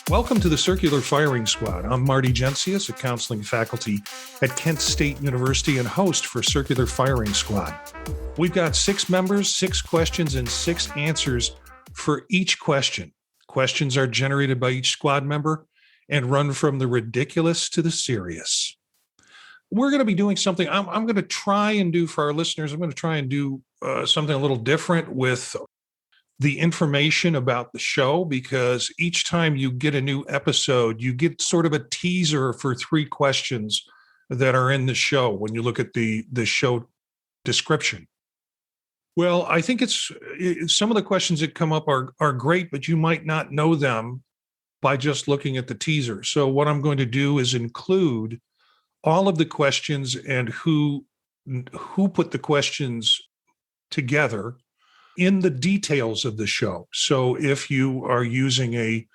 Welcome to the Circular Firing Squad. I'm Marty, a counseling faculty at Kent State University and host for Circular Firing Squad. We've got 6 members, 6 questions, and 6 answers for each question. Questions are generated by each squad member and run from the ridiculous to the serious. We're going to be doing something I'm going to try and do for our listeners. I'm going to try and do something a little different with the information about the show, because each time you get a new episode, you get sort of a teaser for 3 questions that are in the show when you look at the show description. Well, I think it's some of the questions that come up are great, but you might not know them by just looking at the teaser. So what I'm going to do is include all of the questions and who put the questions together in the details of the show. So if you are using a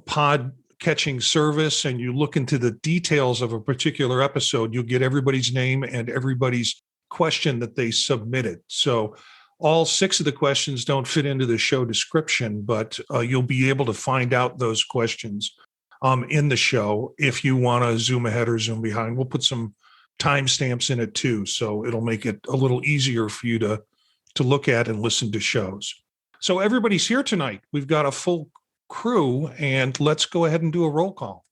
pod catching service and you look into the details of a particular episode, you'll get everybody's name and everybody's question that they submitted. So all 6 of the questions don't fit into the show description, but you'll be able to find out those questions in the show if you want to zoom ahead or zoom behind. We'll put some timestamps in it too, so it'll make it a little easier for you to look at and listen to shows. So everybody's here tonight. We've got a full crew, and let's go ahead and do a roll call.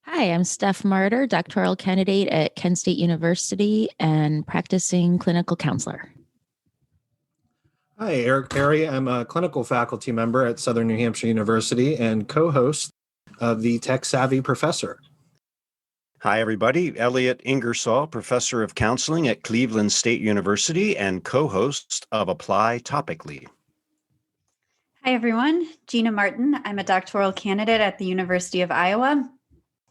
Hi, I'm Steph Martyr, doctoral candidate at Kent State University and practicing clinical counselor. Hi, Eric Perry. I'm a clinical faculty member at Southern New Hampshire University and co-host of the Tech Savvy Professor. Hi, everybody. Elliott Ingersoll, professor of counseling at Cleveland State University and co-host of Apply Topically. Hi, everyone. Gina Martin. I'm a doctoral candidate at the University of Iowa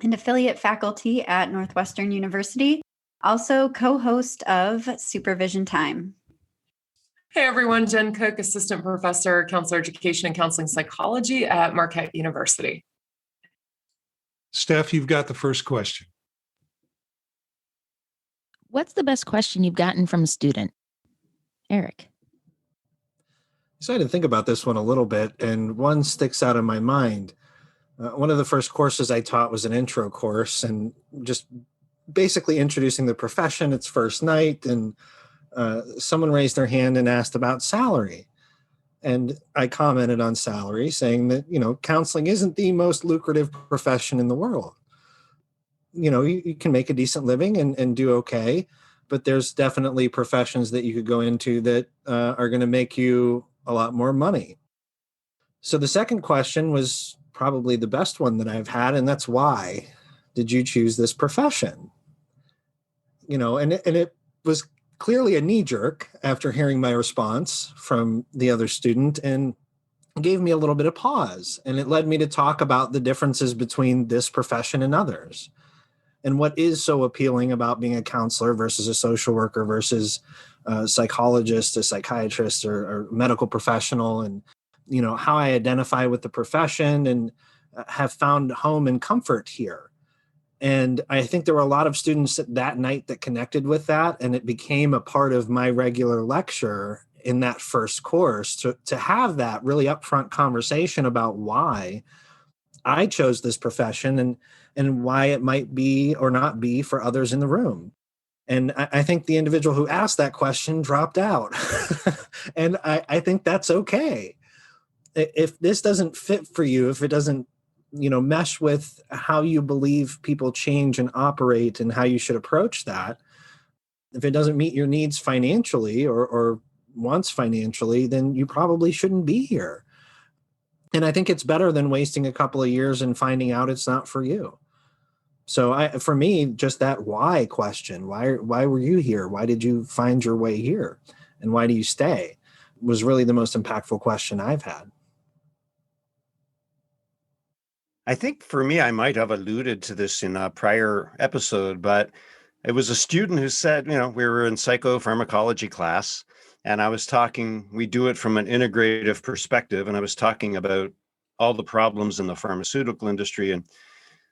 and affiliate faculty at Northwestern University, also co-host of Supervision Time. Hey, everyone. Jenn Cook, assistant professor, counselor education and counseling psychology at Marquette University. Steph, you've got the first question. What's the best question you've gotten from a student? Eric. So I had to think about this one a little bit, and one sticks out in my mind. One of the first courses I taught was an intro course, and just basically introducing the profession, its first night, and someone raised their hand and asked about salary. And I commented on salary, saying that, counseling isn't the most lucrative profession in the world. You can make a decent living and do okay, but there's definitely professions that you could go into that are going to make you a lot more money. So the second question was probably the best one that I've had, and that's, why did you choose this profession? And it was clearly a knee jerk after hearing my response from the other student, and gave me a little bit of pause. And it led me to talk about the differences between this profession and others. And what is so appealing about being a counselor versus a social worker versus a psychologist, a psychiatrist, or medical professional, and how I identify with the profession and have found home and comfort here. And I think there were a lot of students that night that connected with that, and it became a part of my regular lecture in that first course to have that really upfront conversation about why I chose this profession and why it might be or not be for others in the room. And I think the individual who asked that question dropped out. And I think that's okay. If this doesn't fit for you, if it doesn't, mesh with how you believe people change and operate and how you should approach that, if it doesn't meet your needs financially or wants financially, then you probably shouldn't be here. And I think it's better than wasting a couple of years and finding out it's not for you. So for me, just that why question, why were you here? Why did you find your way here? And why do you stay? Was really the most impactful question I've had. I think for me, I might have alluded to this in a prior episode, but it was a student who said, we were in psychopharmacology class, and I was talking, we do it from an integrative perspective, and I was talking about all the problems in the pharmaceutical industry. And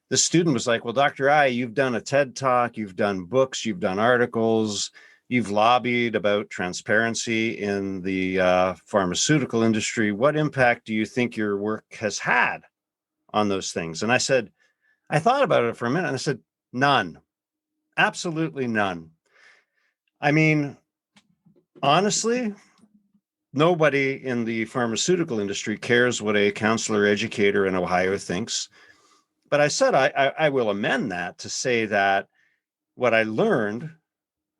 the student was like, well, Dr. I, you've done a TED Talk, you've done books, you've done articles, You've lobbied about transparency in the pharmaceutical industry. What impact do you think your work has had on those things? And I said, I thought about it for a minute and I said, none, absolutely none. I mean, honestly, nobody in the pharmaceutical industry cares what a counselor educator in Ohio thinks. But I said, I will amend that to say that what I learned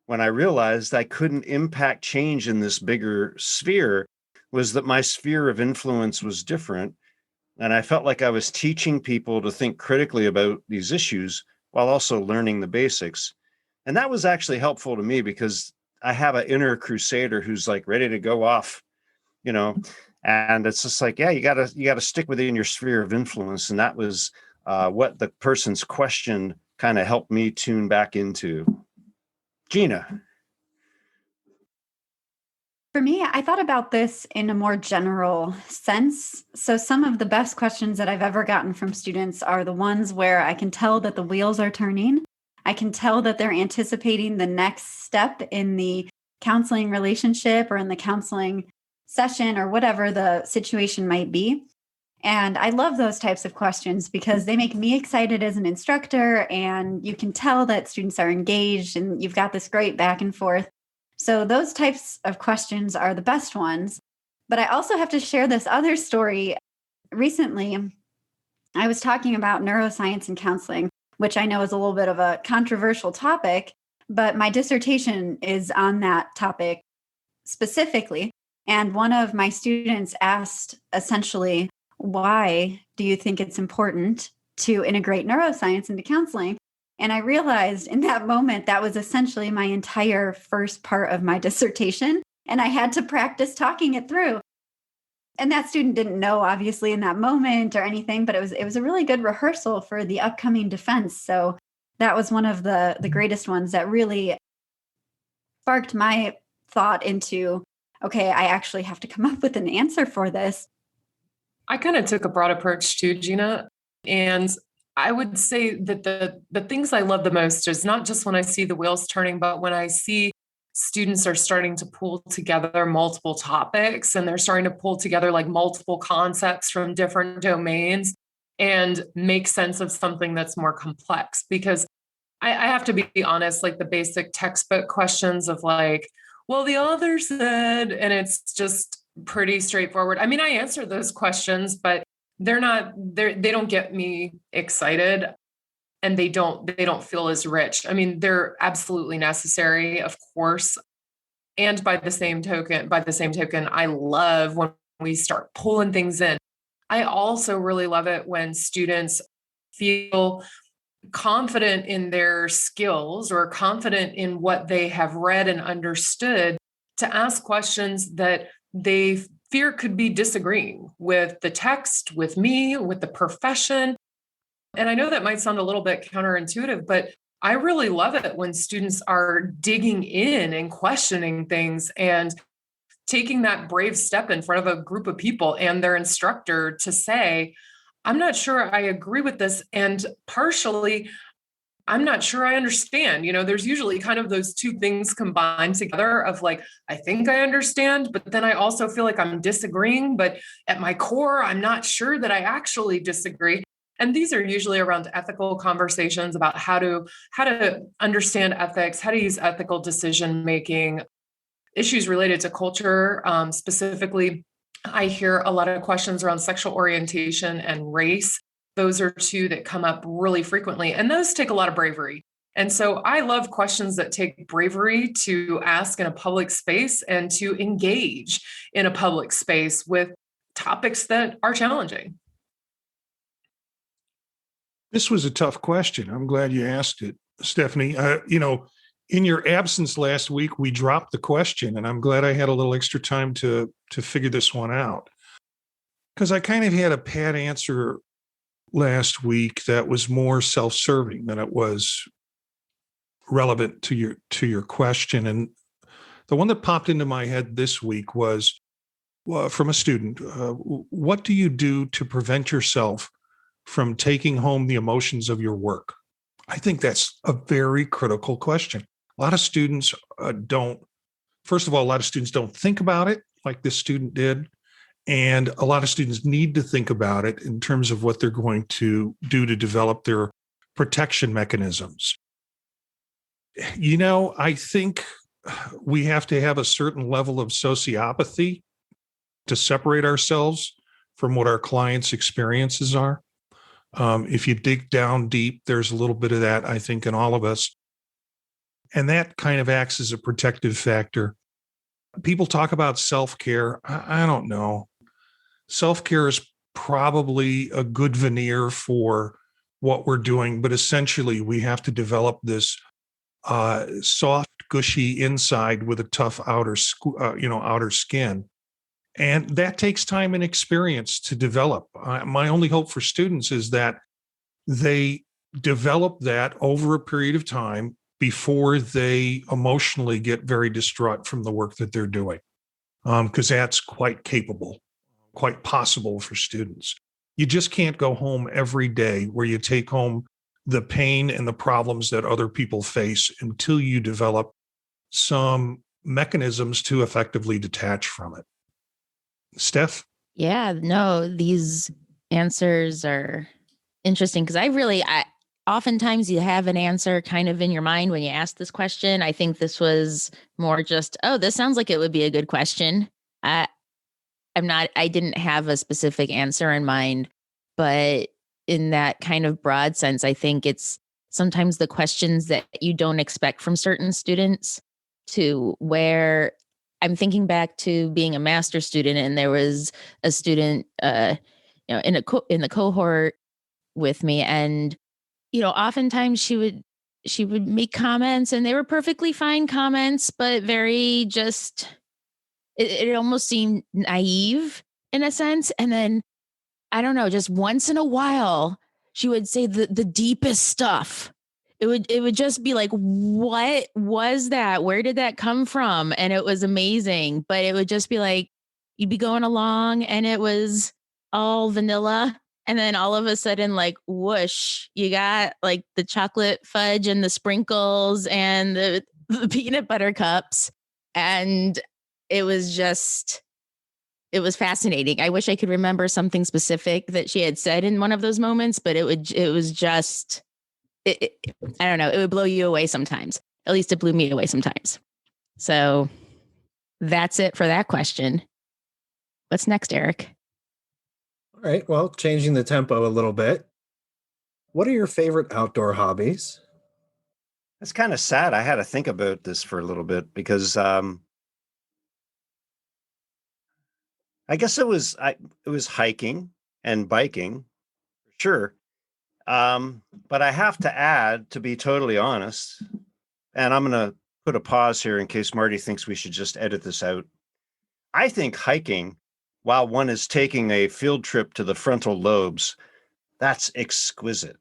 when I realized I couldn't impact change in this bigger sphere was that my sphere of influence was different. And I felt like I was teaching people to think critically about these issues while also learning the basics. And that was actually helpful to me because I have an inner crusader who's like ready to go off, and it's just like, yeah, you gotta stick within your sphere of influence. And that was what the person's question kind of helped me tune back into. Gina. For me, I thought about this in a more general sense. So some of the best questions that I've ever gotten from students are the ones where I can tell that the wheels are turning. I can tell that they're anticipating the next step in the counseling relationship or in the counseling session or whatever the situation might be. And I love those types of questions because they make me excited as an instructor, and you can tell that students are engaged and you've got this great back and forth. So those types of questions are the best ones. But I also have to share this other story. Recently, I was talking about neuroscience and counseling, which I know is a little bit of a controversial topic, but my dissertation is on that topic specifically. And one of my students asked essentially, why do you think it's important to integrate neuroscience into counseling? And I realized in that moment, that was essentially my entire first part of my dissertation. And I had to practice talking it through. And that student didn't know, obviously, in that moment or anything, but it was a really good rehearsal for the upcoming defense. So that was one of the greatest ones that really sparked my thought into, okay, I actually have to come up with an answer for this. I kind of took a broad approach too, Gina. And I would say that the things I love the most is not just when I see the wheels turning, but when I see students are starting to pull together multiple topics and they're starting to pull together like multiple concepts from different domains and make sense of something that's more complex. Because I have to be honest, like the basic textbook questions of like, well, the author said, and it's just pretty straightforward. I mean, I answer those questions, but they don't get me excited, and they don't feel as rich. I mean, they're absolutely necessary, of course. And by the same token, I love when we start pulling things in. I also really love it when students feel confident in their skills or confident in what they have read and understood to ask questions that they fear could be disagreeing with the text, with me, with the profession. And I know that might sound a little bit counterintuitive, but I really love it when students are digging in and questioning things and taking that brave step in front of a group of people and their instructor to say, I'm not sure I agree with this. And partially, I'm not sure I understand. There's usually kind of those two things combined together of like, I think I understand, but then I also feel like I'm disagreeing. But at my core, I'm not sure that I actually disagree. And these are usually around ethical conversations about how to understand ethics, how to use ethical decision making, issues related to culture. Specifically, I hear a lot of questions around sexual orientation and race. Those are two that come up really frequently, and those take a lot of bravery. And so I love questions that take bravery to ask in a public space and to engage in a public space with topics that are challenging. This was a tough question. I'm glad you asked it, Stephanie. In your absence last week, we dropped the question, and I'm glad I had a little extra time to figure this one out. Because I kind of had a pat answer last week that was more self-serving than it was relevant to your question. And the one that popped into my head this week was from a student. What do you do to prevent yourself from taking home the emotions of your work? I think that's a very critical question. A lot of students don't, first of all, a lot of students don't think about it like this student did. And a lot of students need to think about it in terms of what they're going to do to develop their protection mechanisms. I think we have to have a certain level of sociopathy to separate ourselves from what our clients' experiences are. If you dig down deep, there's a little bit of that, I think, in all of us. And that kind of acts as a protective factor. People talk about self-care. I don't know. Self-care is probably a good veneer for what we're doing, but essentially we have to develop this soft, gushy inside with a tough outer skin. And that takes time and experience to develop. My only hope for students is that they develop that over a period of time before they emotionally get very distraught from the work that they're doing, because that's quite capable, quite possible for students. You just can't go home every day where you take home the pain and the problems that other people face until you develop some mechanisms to effectively detach from it. Steph? Yeah, no, these answers are interesting because I oftentimes you have an answer kind of in your mind when you ask this question. I think this was more just, oh, this sounds like it would be a good question. I didn't have a specific answer in mind, but in that kind of broad sense, I think it's sometimes the questions that you don't expect from certain students to where I'm thinking back to being a master's student, and there was a student, in the cohort with me, and oftentimes she would make comments, and they were perfectly fine comments, but very just it almost seemed naive in a sense. And then I don't know, just once in a while, she would say the deepest stuff. It would just be like, what was that? Where did that come from? And it was amazing. But it would just be like, you'd be going along and it was all vanilla. And then all of a sudden, like, whoosh, you got like the chocolate fudge and the sprinkles and the peanut butter cups. And it was fascinating. I wish I could remember something specific that she had said in one of those moments, but it was just, I don't know, it would blow you away sometimes. At least it blew me away sometimes. So that's it for that question. What's next, Eric? All right. Well, changing the tempo a little bit. What are your favorite outdoor hobbies? It's kind of sad. I had to think about this for a little bit because I guess it was hiking and biking, for sure. But I have to add, to be totally honest, and I'm going to put a pause here in case Marty thinks we should just edit this out. I think hiking, while one is taking a field trip to the frontal lobes, that's exquisite.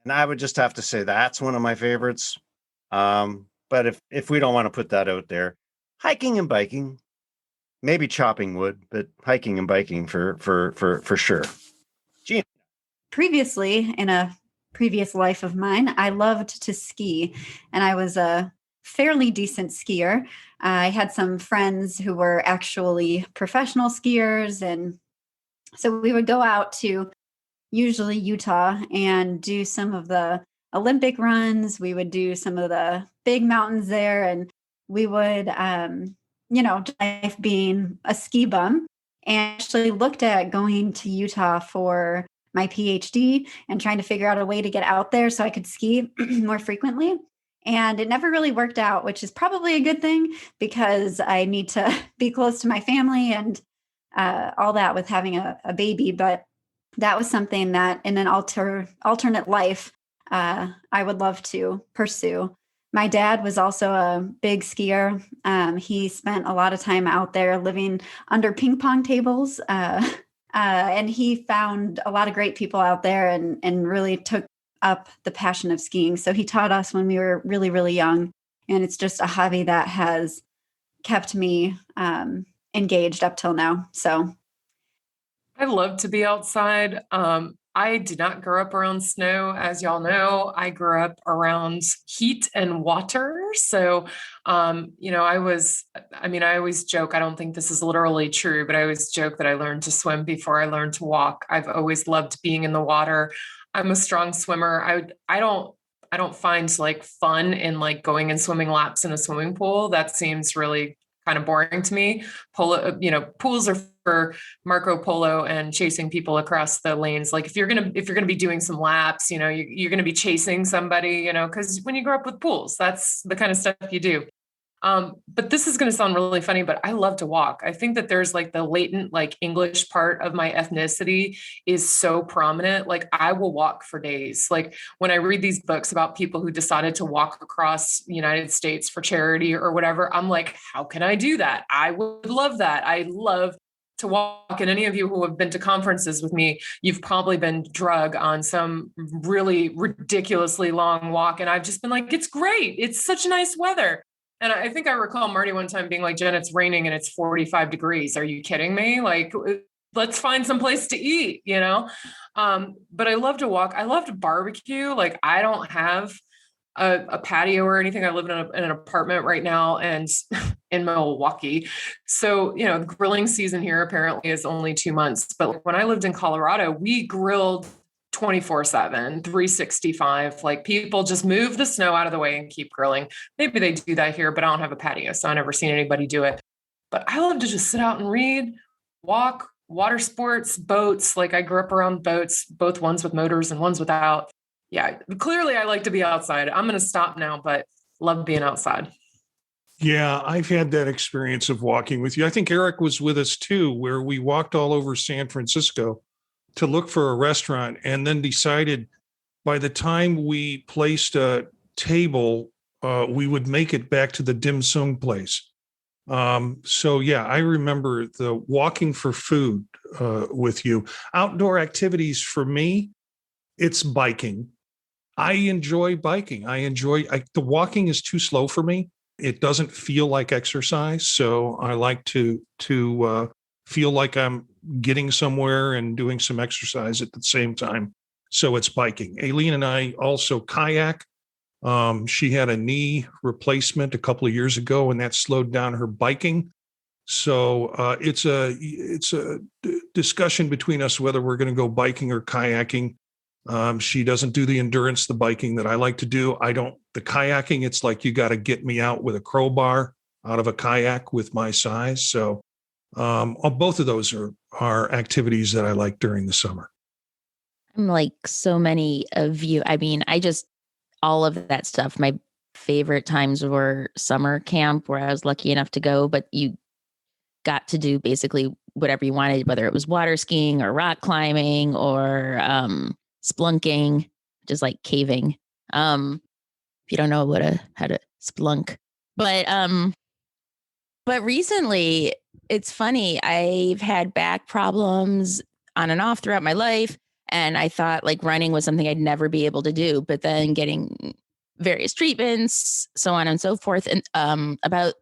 And I would just have to say that's one of my favorites. But if we don't want to put that out there, hiking and biking, maybe chopping wood, but hiking and biking for sure. Gina. Previously, in a previous life of mine, I loved to ski, and I was a fairly decent skier. I had some friends who were actually professional skiers, and so we would go out to usually Utah and do some of the Olympic runs. We would do some of the big mountains there, and we would, life being a ski bum, and actually looked at going to Utah for my PhD and trying to figure out a way to get out there so I could ski more frequently. And it never really worked out, which is probably a good thing because I need to be close to my family and all that with having a baby. But that was something that in an alternate life, I would love to pursue. My dad was also a big skier. He spent a lot of time out there living under ping pong tables. And he found a lot of great people out there and really took up the passion of skiing. So he taught us when we were really, really young. And it's just a hobby that has kept me engaged up till now. So I love to be outside. I did not grow up around snow. As y'all know, I grew up around heat and water. So, I always joke, I don't think this is literally true, but I always joke that I learned to swim before I learned to walk. I've always loved being in the water. I'm a strong swimmer. I don't find like fun in like going and swimming laps in a swimming pool. That seems really kind of boring to me. Pools are for Marco Polo and chasing people across the lanes. Like if you're gonna be doing some laps, you're gonna be chasing somebody, because when you grow up with pools, that's the kind of stuff you do. But this is going to sound really funny, but I love to walk. I think that there's like the latent, like English part of my ethnicity is so prominent. Like I will walk for days. Like when I read these books about people who decided to walk across the United States for charity or whatever, I'm like, how can I do that? I would love that. I love to walk. And any of you who have been to conferences with me, you've probably been drug on some really ridiculously long walk. And I've just been like, it's great. It's such nice weather. And I think I recall Marty one time being like, Jen, it's raining and it's 45 degrees. Are you kidding me? Like, let's find some place to eat, But I love to walk. I love to barbecue. Like I don't have a patio or anything. I live in an apartment right now and in Milwaukee. So, the grilling season here apparently is only 2 months. But when I lived in Colorado, we grilled 24/7, 365. Like people just move the snow out of the way and keep grilling. Maybe they do that here, but I don't have a patio, so I've never seen anybody do it. But I love to just sit out and read, walk, water sports, boats. Like I grew up around boats, both ones with motors and ones without. Yeah, clearly I like to be outside. I'm going to stop now, but love being outside. Yeah, I've had that experience of walking with you. I think Eric was with us too, where we walked all over San Francisco to look for a restaurant and then decided by the time we placed a table, we would make it back to the dim sum place. So yeah, I remember the walking for food with you. Outdoor activities for me, it's biking. I enjoy biking. The walking is too slow for me. It doesn't feel like exercise. So I like to feel like I'm getting somewhere and doing some exercise at the same time. So it's biking. Aileen and I also kayak. She had a knee replacement a couple of years ago, and that slowed down her biking. So it's a discussion between us whether we're going to go biking or kayaking. She doesn't do the endurance, the biking that I like to do. I don't. The kayaking, it's like you got to get me out with a crowbar out of a kayak with my size. So both of those are activities that I like during the summer. I'm like so many of you. I mean, all of that stuff. My favorite times were summer camp where I was lucky enough to go, but you got to do basically whatever you wanted, whether it was water skiing or rock climbing or splunking, just like caving. If you don't know how to splunk, but recently it's funny. I've had back problems on and off throughout my life. And I thought like running was something I'd never be able to do, but then getting various treatments, so on and so forth. And about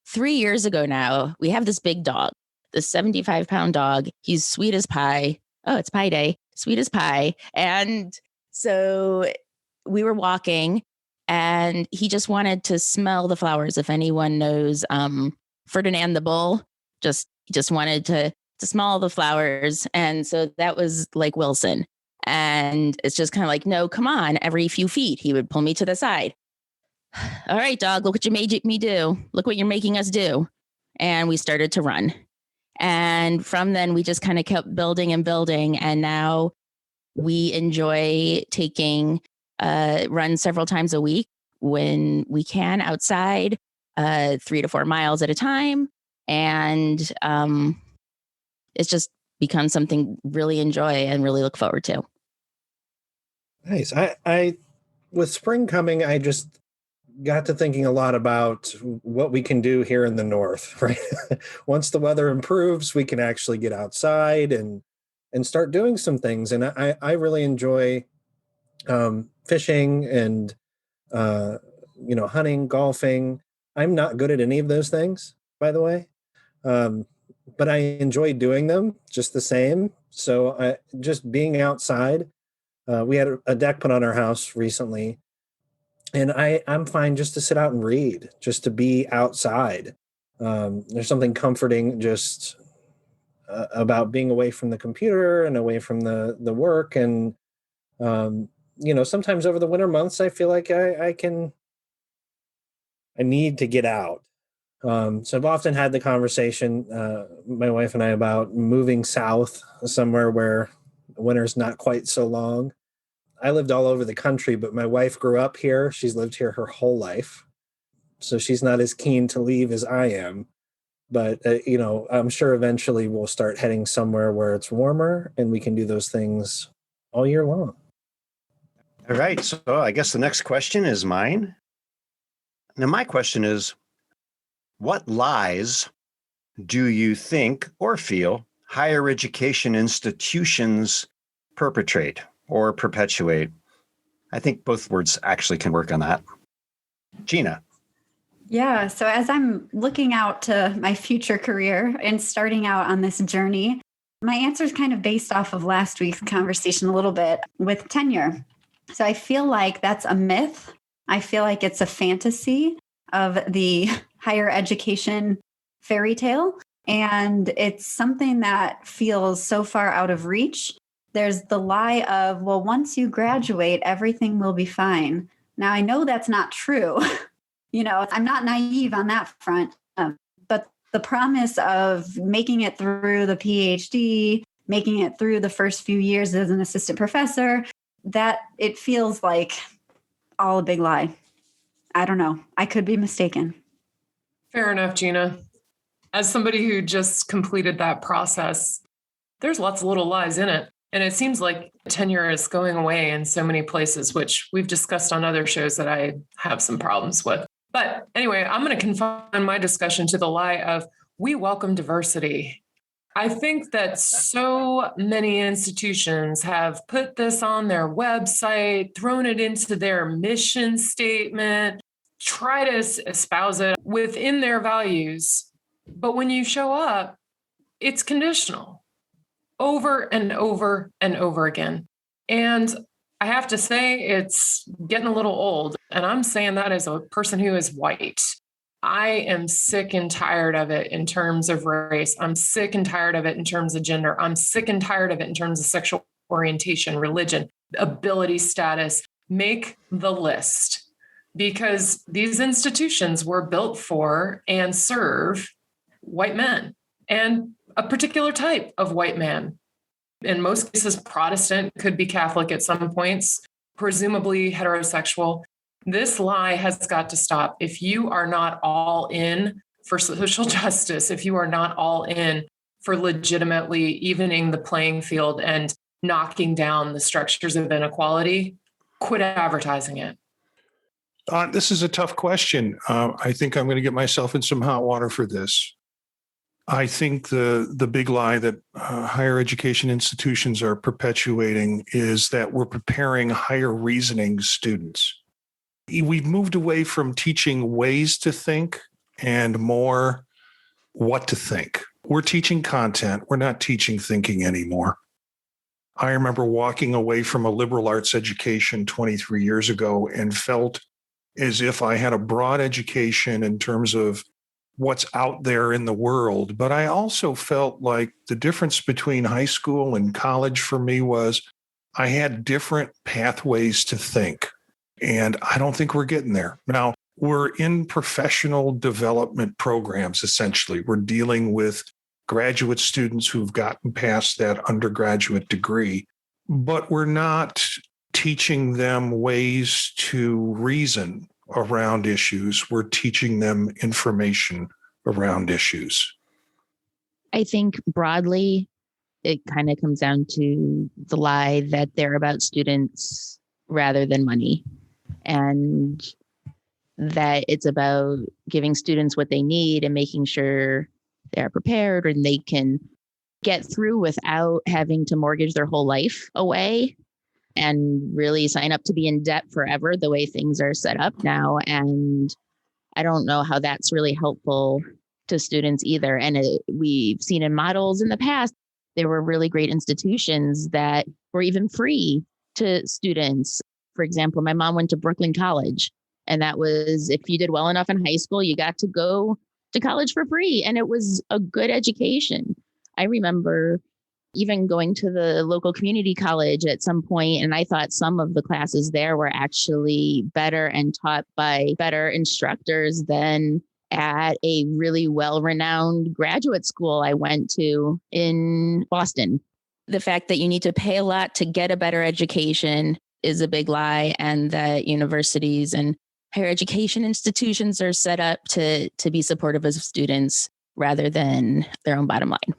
3 years ago now, we have this big dog, this 75-pound dog. He's sweet as pie. Oh, it's pie day. Sweet as pie. And so we were walking and he just wanted to smell the flowers. If anyone knows Ferdinand the Bull, he just wanted to smell the flowers. And so that was like Wilson. And it's just kind of like, no, come on. Every few feet, he would pull me to the side. All right, dog, look what you made me do. Look what you're making us do. And we started to run. And from then we just kind of kept building and building. And now we enjoy taking runs several times a week when we can outside, 3 to 4 miles at a time. And it's just become something really enjoy and really look forward to. Nice. I with spring coming, I just got to thinking a lot about what we can do here in the north, right? Once the weather improves, we can actually get outside and start doing some things. And I really enjoy fishing and hunting, golfing. I'm not good at any of those things, by the way. But I enjoy doing them just the same. So just being outside We had a deck put on our house recently, and I'm fine just to sit out and read, just to be outside. There's something comforting just about being away from the computer and away from the work. And, sometimes over the winter months, I feel like I need to get out. So I've often had the conversation, my wife and I, about moving south somewhere where the winter's not quite so long. I lived all over the country, but my wife grew up here. She's lived here her whole life. So she's not as keen to leave as I am. But, I'm sure eventually we'll start heading somewhere where it's warmer and we can do those things all year long. All right. So I guess the next question is mine. Now, my question is, what lies do you think or feel higher education institutions perpetrate or perpetuate? I think both words actually can work on that. Gina. Yeah. So as I'm looking out to my future career and starting out on this journey, my answer is kind of based off of last week's conversation a little bit with tenure. So I feel like that's a myth. I feel like it's a fantasy of the higher education fairy tale. And it's something that feels so far out of reach. There's the lie of, well, once you graduate, everything will be fine. Now, I know that's not true. I'm not naive on that front. But the promise of making it through the PhD, making it through the first few years as an assistant professor, that it feels like all a big lie. I don't know. I could be mistaken. Fair enough, Gina. As somebody who just completed that process, there's lots of little lies in it. And it seems like tenure is going away in so many places, which we've discussed on other shows that I have some problems with. But anyway, I'm going to confine my discussion to the lie of we welcome diversity. I think that so many institutions have put this on their website, thrown it into their mission statement, try to espouse it within their values. But when you show up, it's conditional over and over and over again. And I have to say, it's getting a little old. And I'm saying that as a person who is white. I am sick and tired of it in terms of race. I'm sick and tired of it in terms of gender. I'm sick and tired of it in terms of sexual orientation, religion, ability status. Make the list, because these institutions were built for and serve white men and a particular type of white man. In most cases, Protestant, could be Catholic at some points, presumably heterosexual. This lie has got to stop. If you are not all in for social justice, if you are not all in for legitimately evening the playing field and knocking down the structures of inequality, quit advertising it. This is a tough question. I think I'm going to get myself in some hot water for this. I think the big lie that higher education institutions are perpetuating is that we're preparing higher reasoning students. We've moved away from teaching ways to think and more what to think. We're teaching content. We're not teaching thinking anymore. I remember walking away from a liberal arts education 23 years ago and felt as if I had a broad education in terms of what's out there in the world. But I also felt like the difference between high school and college for me was I had different pathways to think. And I don't think we're getting there. Now, we're in professional development programs, essentially. We're dealing with graduate students who've gotten past that undergraduate degree, but we're not teaching them ways to reason around issues. We're teaching them information around issues. I think broadly, it kind of comes down to the lie that they're about students rather than money, and that it's about giving students what they need and making sure they're prepared and they can get through without having to mortgage their whole life away and really sign up to be in debt forever the way things are set up now. And I don't know how that's really helpful to students either. And we've seen in models in the past, there were really great institutions that were even free to students. For example, my mom went to Brooklyn College, and that was, if you did well enough in high school, you got to go to college for free. And it was a good education. I remember even going to the local community college at some point, and I thought some of the classes there were actually better and taught by better instructors than at a really well-renowned graduate school I went to in Boston. The fact that you need to pay a lot to get a better education is a big lie, and that universities and higher education institutions are set up to be supportive of students rather than their own bottom line.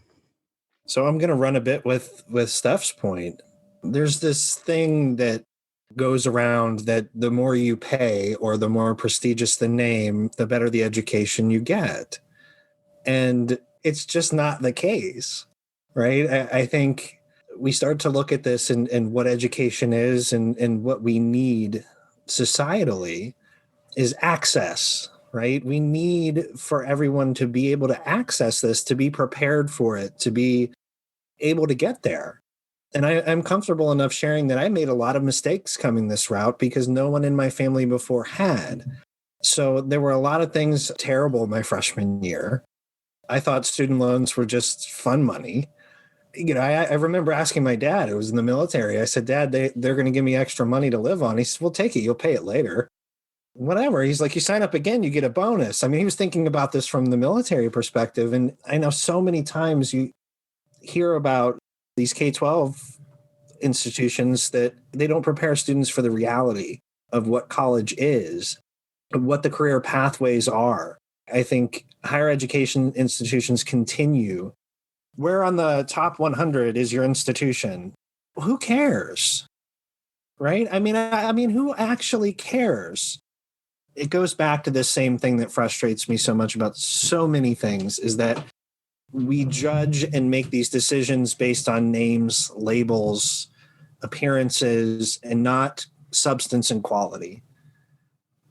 So I'm going to run a bit with Steph's point. There's this thing that goes around that the more you pay or the more prestigious the name, the better the education you get. And it's just not the case, right? I think we start to look at this and what education is and what we need societally is access, right? We need for everyone to be able to access this, to be prepared for it, to be able to get there. And I'm comfortable enough sharing that I made a lot of mistakes coming this route because no one in my family before had. So there were a lot of things terrible my freshman year. I thought student loans were just fun money. I remember asking my dad, who was in the military, I said, Dad, they're going to give me extra money to live on. He said, well, take it. You'll pay it later. Whatever. He's like, you sign up again, you get a bonus. I mean, he was thinking about this from the military perspective. And I know so many times you hear about these K-12 institutions that they don't prepare students for the reality of what college is, what the career pathways are. I think higher education institutions continue. Where on the top 100 is your institution? Who cares? Right? I mean, who actually cares? It goes back to this same thing that frustrates me so much about so many things, is that we judge and make these decisions based on names, labels, appearances, and not substance and quality.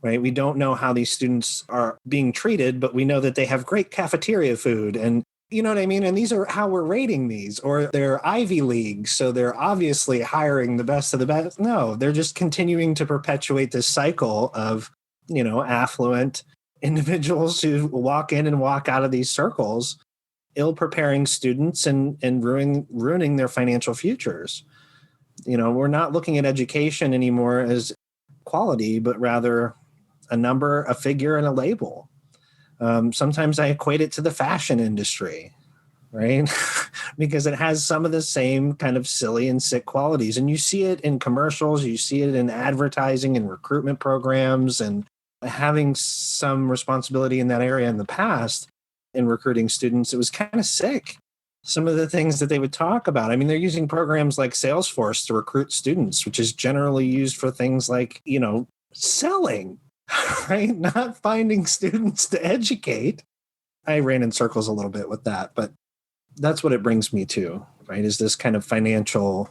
Right? We don't know how these students are being treated, but we know that they have great cafeteria food, and you know what I mean? And these are how we're rating these, or they're Ivy League, so they're obviously hiring the best of the best. No, they're just continuing to perpetuate this cycle of, affluent individuals who walk in and walk out of these circles, ill-preparing students and ruining their financial futures. We're not looking at education anymore as quality, but rather a number, a figure, and a label. Sometimes I equate it to the fashion industry, right? Because it has some of the same kind of silly and sick qualities. And you see it in commercials, you see it in advertising and recruitment programs, and having some responsibility in that area in the past in recruiting students, it was kind of sick. Some of the things that they would talk about. I mean, they're using programs like Salesforce to recruit students, which is generally used for things like, selling. Right? Not finding students to educate. I ran in circles a little bit with that, but that's what it brings me to, right? Is this kind of financial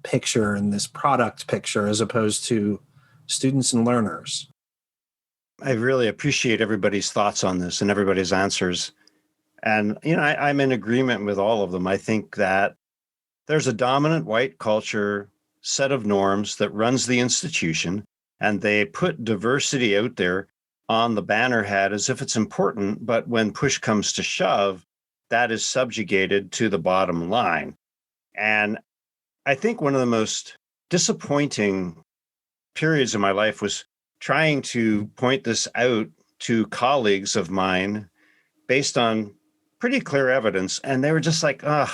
picture and this product picture as opposed to students and learners. I really appreciate everybody's thoughts on this and everybody's answers. And, I'm in agreement with all of them. I think that there's a dominant white culture set of norms that runs the institution, and they put diversity out there on the banner hat as if it's important. But when push comes to shove, that is subjugated to the bottom line. And I think one of the most disappointing periods of my life was trying to point this out to colleagues of mine based on pretty clear evidence. And they were just like, I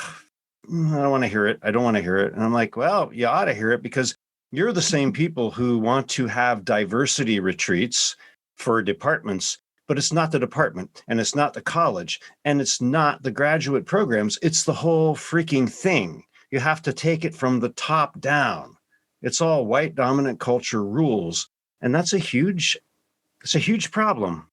don't want to hear it. I don't want to hear it. And I'm like, well, you ought to hear it, because you're the same people who want to have diversity retreats for departments, but it's not the department, and it's not the college, and it's not the graduate programs. It's the whole freaking thing. You have to take it from the top down. It's all white dominant culture rules. And it's a huge problem.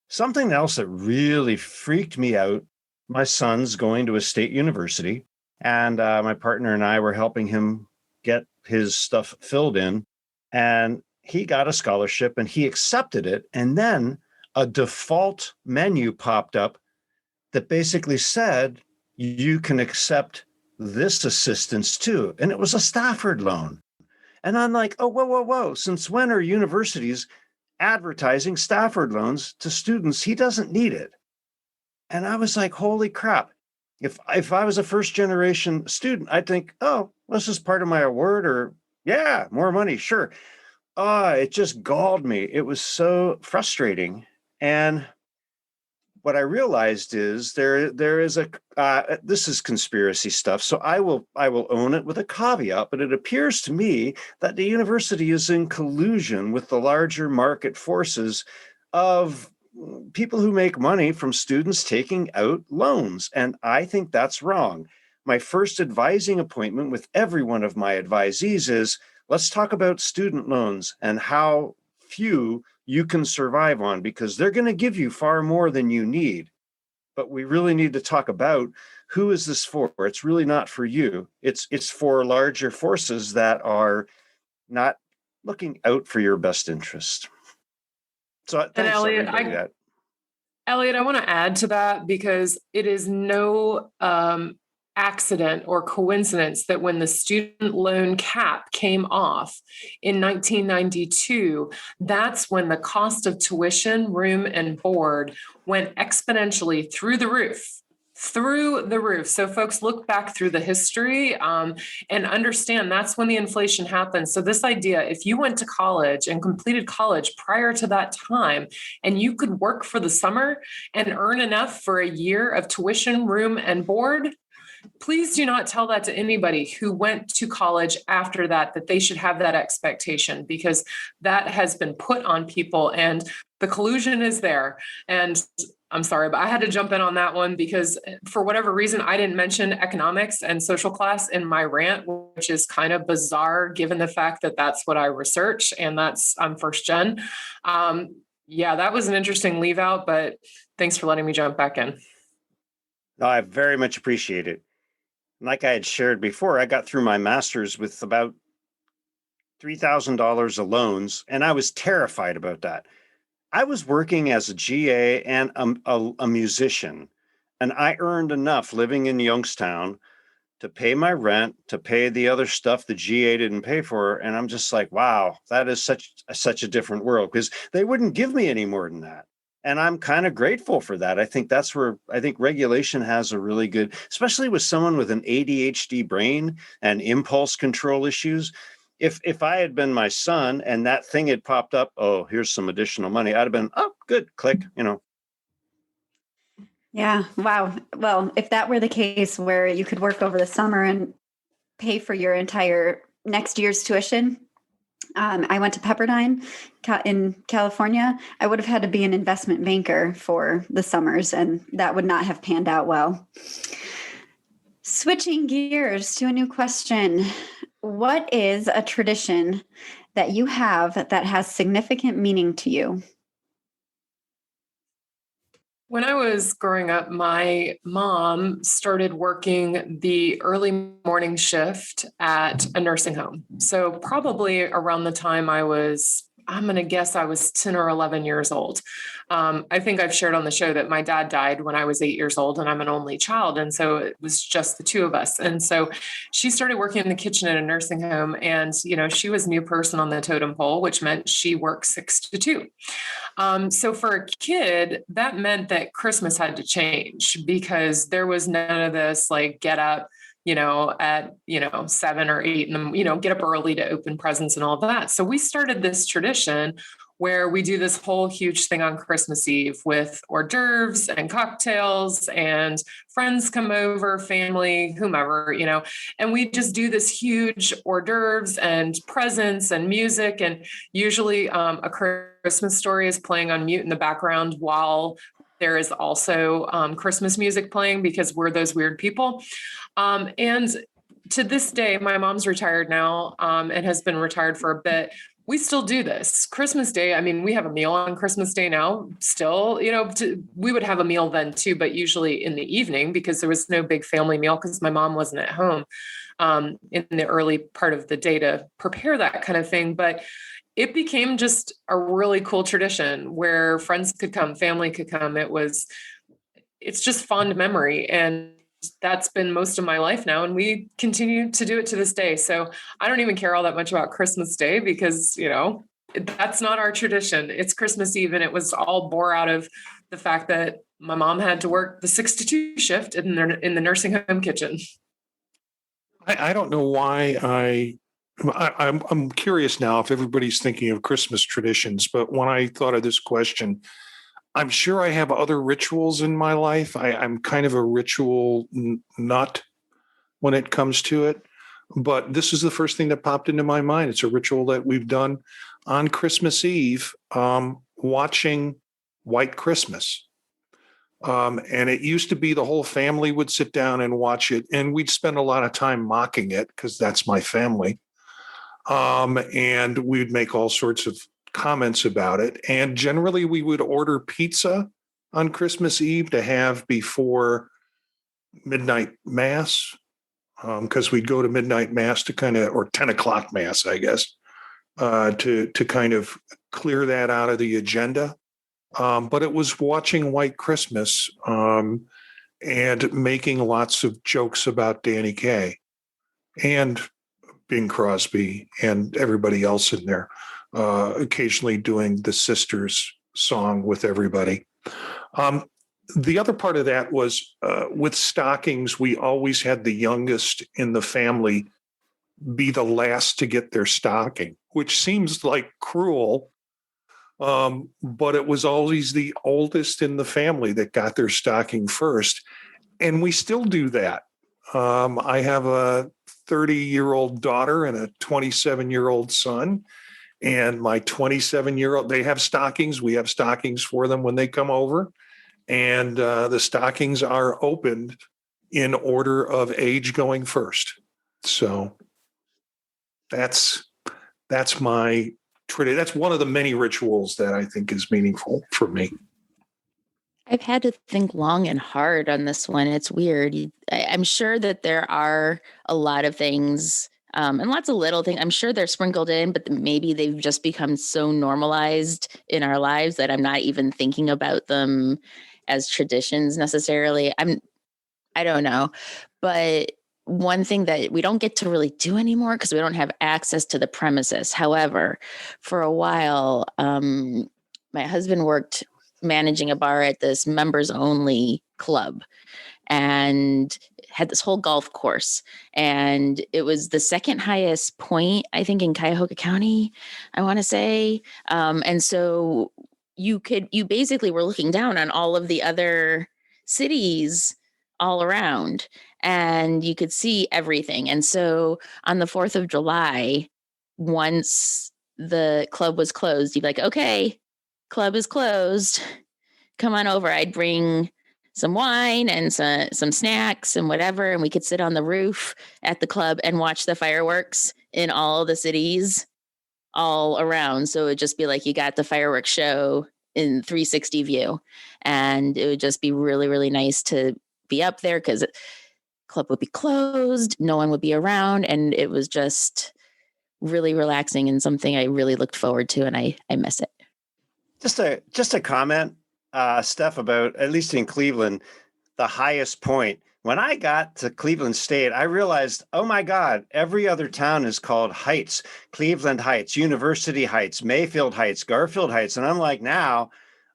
Something else that really freaked me out, my son's going to a state university, and my partner and I were helping him get his stuff filled in, and he got a scholarship and he accepted it. And then a default menu popped up that basically said, you can accept this assistance too. And it was a Stafford loan. And I'm like, oh, whoa, whoa, whoa. Since when are universities advertising Stafford loans to students? He doesn't need it. And I was like, holy crap. If I was a first generation student, I'd think, oh, this is part of my award, or yeah, more money, sure. It just galled me. It was so frustrating. And what I realized is there is this is conspiracy stuff, so I will own it with a caveat. But it appears to me that the university is in collusion with the larger market forces of people who make money from students taking out loans, and I think that's wrong. My first advising appointment with every one of my advisees is, let's talk about student loans and how few you can survive on, because they're going to give you far more than you need. But we really need to talk about, who is this for? It's really not for you. It's for larger forces that are not looking out for your best interest. So And thanks, Elliott, everybody. Elliott, I want to add to that, because it is no accident or coincidence that when the student loan cap came off in 1992, that's when the cost of tuition, room, and board went exponentially through the roof. So folks, look back through the history and understand that's when the inflation happened. So this idea, if you went to college and completed college prior to that time, and you could work for the summer and earn enough for a year of tuition, room, and board, please do not tell that to anybody who went to college after that they should have that expectation, because that has been put on people and the collusion is there. And I'm sorry, but I had to jump in on that one, because for whatever reason, I didn't mention economics and social class in my rant, which is kind of bizarre given the fact that that's what I research, and I'm first gen. Yeah, that was an interesting leave out, but thanks for letting me jump back in. No, I very much appreciate it. Like I had shared before, I got through my master's with about $3,000 of loans, and I was terrified about that. I was working as a GA and a musician, and I earned enough living in Youngstown to pay my rent, to pay the other stuff the GA didn't pay for. And I'm just like, wow, that is such a different world, because they wouldn't give me any more than that. And I'm kind of grateful for that. I think that's where I think regulation has a really good, especially with someone with an ADHD brain and impulse control issues. If I had been my son and that thing had popped up, oh, here's some additional money, I'd have been, oh, good, click, Yeah. Wow. Well, if that were the case where you could work over the summer and pay for your entire next year's tuition, I went to Pepperdine in California. I would have had to be an investment banker for the summers, and that would not have panned out well. Switching gears to a new question. What is a tradition that you have that has significant meaning to you? When I was growing up, my mom started working the early morning shift at a nursing home. So probably around the time I'm going to guess I was 10 or 11 years old. I think I've shared on the show that my dad died when I was 8 years old, and I'm an only child. And so it was just the two of us. And so she started working in the kitchen at a nursing home. And, she was a new person on the totem pole, which meant she worked 6 to 2. So for a kid, that meant that Christmas had to change, because there was none of this like get up, at, 7 or 8 and, get up early to open presents and all that. So we started this tradition where we do this whole huge thing on Christmas Eve with hors d'oeuvres and cocktails, and friends come over, family, whomever, and we just do this huge hors d'oeuvres and presents and music. And usually a Christmas story is playing on mute in the background while there is also Christmas music playing, because we're those weird people. And to this day, my mom's retired now and has been retired for a bit. We still do this. Christmas Day, I mean, we have a meal on Christmas Day now still, we would have a meal then too, but usually in the evening, because there was no big family meal because my mom wasn't at home in the early part of the day to prepare that kind of thing. But it became just a really cool tradition where friends could come, family could come. It's just fond memory. And that's been most of my life now. And we continue to do it to this day. So I don't even care all that much about Christmas Day because, that's not our tradition. It's Christmas Eve. And it was all bore out of the fact that my mom had to work the 6 to 2 shift in the nursing home kitchen. I don't know why I'm curious now if everybody's thinking of Christmas traditions, but when I thought of this question, I'm sure I have other rituals in my life. I'm kind of a ritual nut when it comes to it, but this is the first thing that popped into my mind. It's a ritual that we've done on Christmas Eve, watching White Christmas. And it used to be the whole family would sit down and watch it, and we'd spend a lot of time mocking it because that's my family. And we'd make all sorts of comments about it. And generally we would order pizza on Christmas Eve to have before midnight mass. Because we'd go to midnight mass to or 10 o'clock mass, I guess, to kind of clear that out of the agenda. But it was watching White Christmas and making lots of jokes about Danny Kaye and Bing Crosby and everybody else in there, occasionally doing the Sisters song with everybody. The other part of that was with stockings, we always had the youngest in the family be the last to get their stocking, which seems like cruel. But it was always the oldest in the family that got their stocking first. And we still do that. I have a 30-year-old daughter and a 27-year-old son. And my 27-year-old, they have stockings. We have stockings for them when they come over. And the stockings are opened in order of age going first. So that's my tradition. That's one of the many rituals that I think is meaningful for me. I've had to think long and hard on this one. It's weird. I'm sure that there are a lot of things and lots of little things. I'm sure they're sprinkled in, but maybe they've just become so normalized in our lives that I'm not even thinking about them as traditions necessarily. I don't know. But one thing that we don't get to really do anymore because we don't have access to the premises. However, for a while, my husband worked managing a bar at this members only club and had this whole golf course. And it was the second highest point, I think, in Cuyahoga County, I want to say. And so you basically were looking down on all of the other cities all around and you could see everything. And so on the 4th of July, once the club was closed, you'd be like, okay, club is closed. Come on over. I'd bring some wine and some snacks and whatever. And we could sit on the roof at the club and watch the fireworks in all the cities all around. So it would just be like you got the fireworks show in 360 view. And it would just be really, really nice to be up there because the club would be closed. No one would be around. And it was just really relaxing and something I really looked forward to. And I miss it. Just a comment, Steph, about, at least in Cleveland, the highest point. When I got to Cleveland State, I realized, oh my God, every other town is called Heights. Cleveland Heights, University Heights, Mayfield Heights, Garfield Heights. And I'm like, now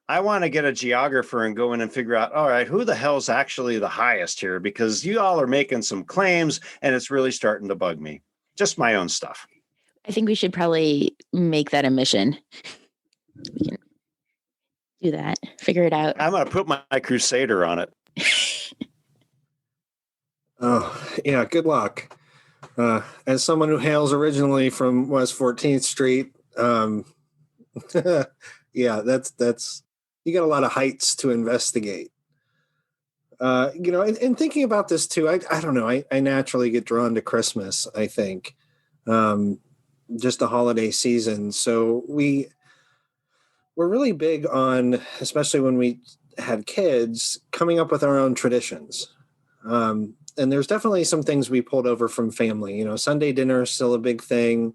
I want to get a geographer and go in and figure out, all right, who the hell's actually the highest here? Because you all are making some claims and it's really starting to bug me. Just my own stuff. I think we should probably make that a mission. We can do that. Figure it out. I'm going to put my Crusader on it. Oh, yeah. Good luck. As someone who hails originally from West 14th Street, yeah, that's you got a lot of heights to investigate. And thinking about this too, I don't know. I naturally get drawn to Christmas, I think, just the holiday season. So we're really big on, especially when we had kids, coming up with our own traditions. And there's definitely some things we pulled over from family. Sunday dinner is still a big thing.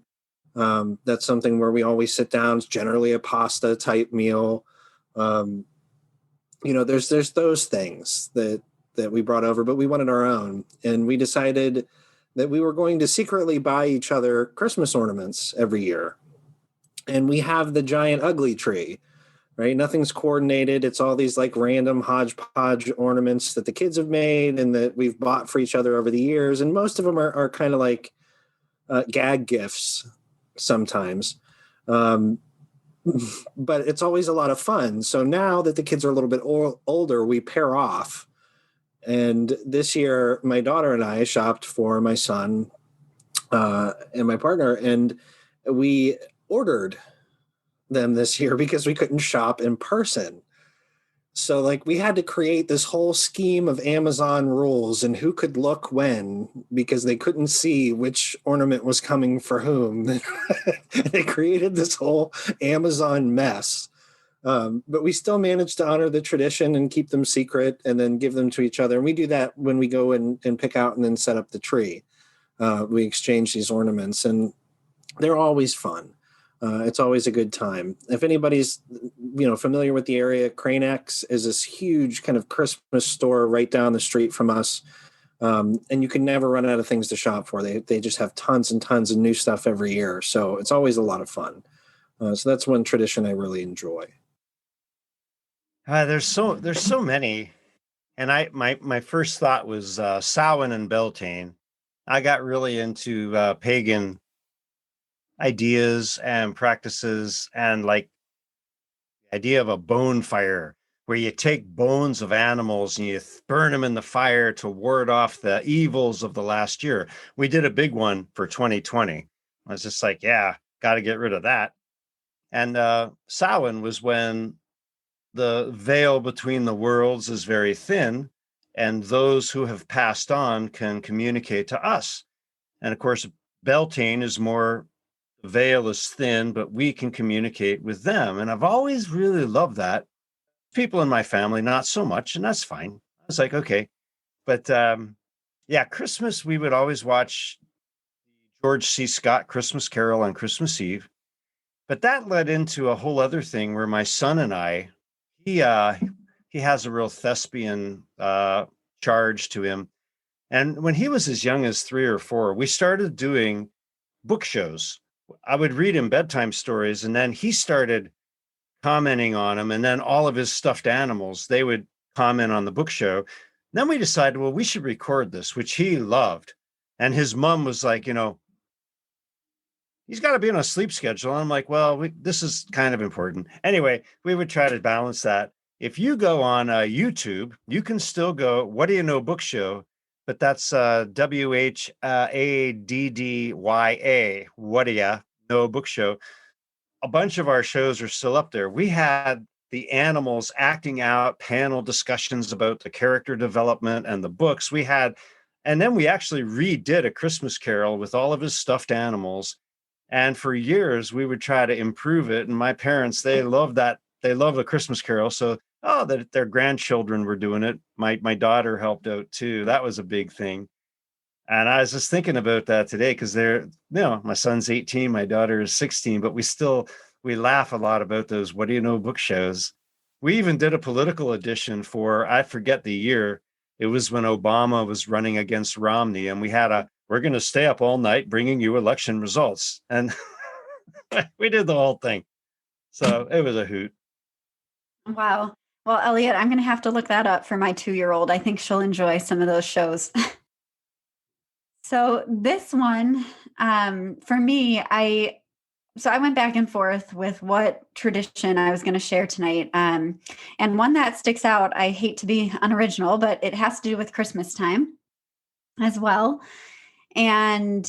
That's something where we always sit down. It's generally a pasta type meal. There's those things that that we brought over, but we wanted our own. And we decided that we were going to secretly buy each other Christmas ornaments every year. And we have the giant ugly tree, right? Nothing's coordinated. It's all these like random hodgepodge ornaments that the kids have made and that we've bought for each other over the years. And most of them are kind of like gag gifts sometimes. But it's always a lot of fun. So now that the kids are a little bit older, we pair off. And this year, my daughter and I shopped for my son and my partner, and we ordered them this year because we couldn't shop in person. So like we had to create this whole scheme of Amazon rules and who could look when, because they couldn't see which ornament was coming for whom. They created this whole Amazon mess. But we still managed to honor the tradition and keep them secret and then give them to each other. And we do that when we go and pick out and then set up the tree. We exchange these ornaments and they're always fun. It's always a good time. If anybody's, familiar with the area, Crane X is this huge kind of Christmas store right down the street from us. And you can never run out of things to shop for. They just have tons and tons of new stuff every year. So it's always a lot of fun. So that's one tradition I really enjoy. There's so many. And my first thought was Samhain and Beltane. I got really into pagan ideas and practices, and like the idea of a bone fire where you take bones of animals and you burn them in the fire to ward off the evils of the last year. We did a big one for 2020. I was just like, yeah, got to get rid of that. And Samhain was when the veil between the worlds is very thin and those who have passed on can communicate to us. And of course, Beltane is more, the veil is thin, but we can communicate with them. And I've always really loved that. People in my family, not so much, and that's fine. I was like, okay. But Christmas, we would always watch George C. Scott Christmas Carol on Christmas Eve. But that led into a whole other thing where my son and I, he has a real thespian charge to him. And when he was as young as 3 or 4, we started doing book shows. I would read him bedtime stories, and then he started commenting on them. And then all of his stuffed animals, they would comment on the book show. Then we decided, well, we should record this, which he loved. And his mom was like, he's got to be on a sleep schedule. And I'm like, well, this is kind of important. Anyway, we would try to balance that. If you go on YouTube, you can still go, What Do You Know Book Show, but that's WHADDYA, What Do Ya Know Book Show. A bunch of our shows are still up there. We had the animals acting out panel discussions about the character development and the books we had. And then we actually redid A Christmas Carol with all of his stuffed animals. And for years, we would try to improve it. And my parents, they loved that. They love A Christmas Carol. So, that their grandchildren were doing it. My daughter helped out too. That was a big thing. And I was just thinking about that today because my son's 18, my daughter is 16, but we laugh a lot about those What Do You Know book shows. We even did a political edition for, I forget the year. It was when Obama was running against Romney, and we're going to stay up all night bringing you election results. And we did the whole thing. So it was a hoot. Wow. Well, Elliott, I'm going to have to look that up for my 2-year-old. I think she'll enjoy some of those shows. So this one, for me, I went back and forth with what tradition I was going to share tonight. And one that sticks out, I hate to be unoriginal, but it has to do with Christmas time as well. And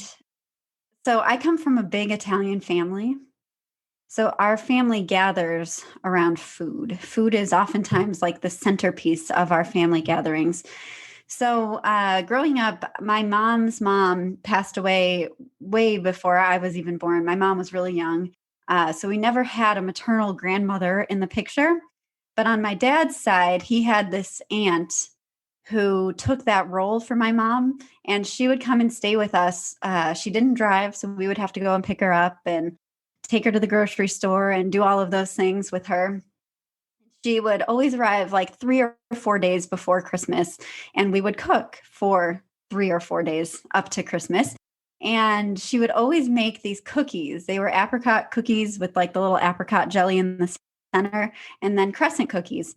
so I come from a big Italian family. So our family gathers around food. Food is oftentimes like the centerpiece of our family gatherings. So growing up, my mom's mom passed away way before I was even born. My mom was really young. So we never had a maternal grandmother in the picture. But on my dad's side, he had this aunt who took that role for my mom, and she would come and stay with us. She didn't drive, so we would have to go and pick her up and take her to the grocery store and do all of those things with her. she would always arrive like 3 or 4 days before Christmas, and we would cook for 3 or 4 days up to Christmas. And she would always make these cookies. They were apricot cookies with like the little apricot jelly in the center, and then crescent cookies.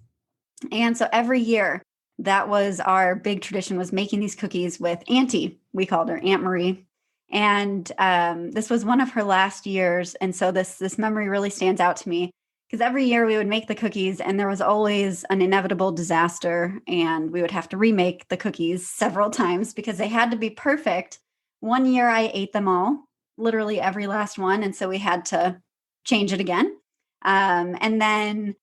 And so every year, that was our big tradition, was making these cookies with Auntie. We called her Aunt Marie. And this was one of her last years. And so this memory really stands out to me, because every year we would make the cookies and there was always an inevitable disaster, and we would have to remake the cookies several times because they had to be perfect. One year I ate them all, literally every last one. And so we had to change it again. And then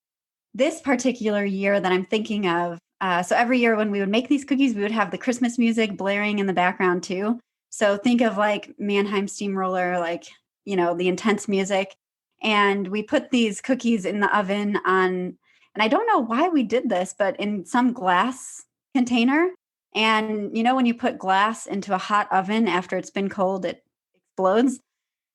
this particular year that I'm thinking of, so every year when we would make these cookies, we would have the Christmas music blaring in the background too. So think of like Mannheim Steamroller, like, the intense music. And we put these cookies in the oven and I don't know why we did this, but in some glass container. And when you put glass into a hot oven after it's been cold, it explodes.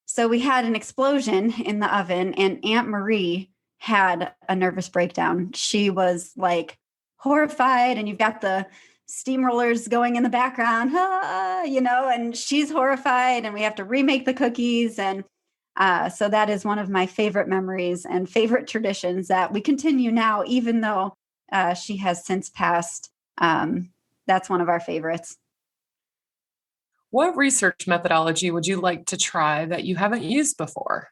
So we had an explosion in the oven, and Aunt Marie had a nervous breakdown. She was like horrified, and you've got the steamrollers going in the background, and she's horrified, and we have to remake the cookies. And so that is one of my favorite memories and favorite traditions that we continue now, even though she has since passed. That's one of our favorites. What research methodology would you like to try that you haven't used before?